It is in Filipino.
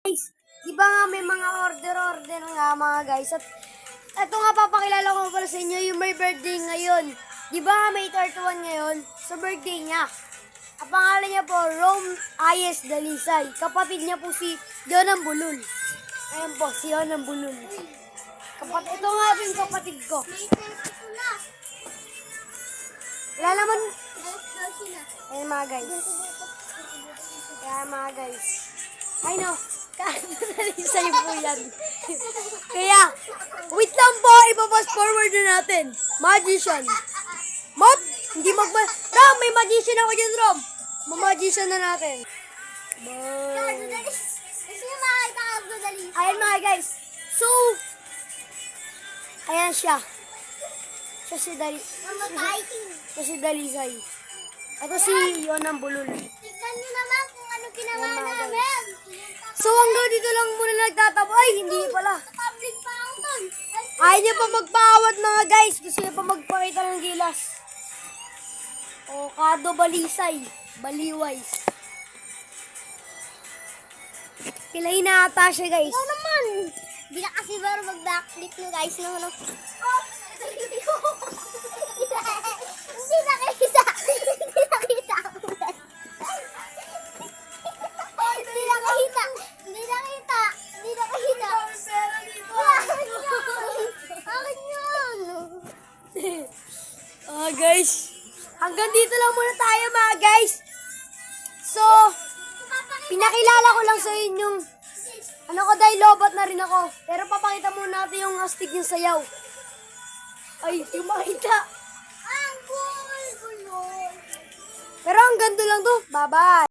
Guys, di ba nga may mga order nga mga guys? At ito nga papakilala ko pala sa inyo yung may birthday ngayon. Di ba nga may 31 ngayon? Sa birthday niya. Ang pangalan niya po, Rome Ayes Dalisay. Kapatid niya po si Jonang Bulul. Ayan po, si Jonang Bulul. Ito nga po yung kapatid ko. Wala naman. Ayan mga guys. Ayan mga guys. I know. Dalisay po yan. Kaya, wait lang po, ipapass forward na natin. Magician. Mot, hindi Rom, may magician ako dyan, Rom. Magician na natin. Ayan mga guys. So, ayan siya. Siya si Dalisay. Ito si Jonang Bulul. Tignan nyo naman kung ano ginawa namin. So hanggang dito lang muna nagtatapos. Ay, hindi pala. Public pa ako dun. Ayaw niya pa magpaawat mga guys. Gusto niya pa magpakita ng gilas. O, Kado Balisay. Baliway. Pilahin na ata siya guys. Ikaw naman. Hindi na kasi baro mag-backflip nyo guys. No, no. Oh, hindi nakita. Hindi nakita. Hindi nakita. Hindi nakita. Hindi nakita. Bakit yun? Guys. Hanggang dito lang muna tayo mga guys. So, pinakilala ko lang sa inyong dahil lobat na rin ako. Pero papakita muna natin yung astig yung sayaw. Ay, yung makita. Ang cool. Pero hanggang doon lang to. Bye-bye.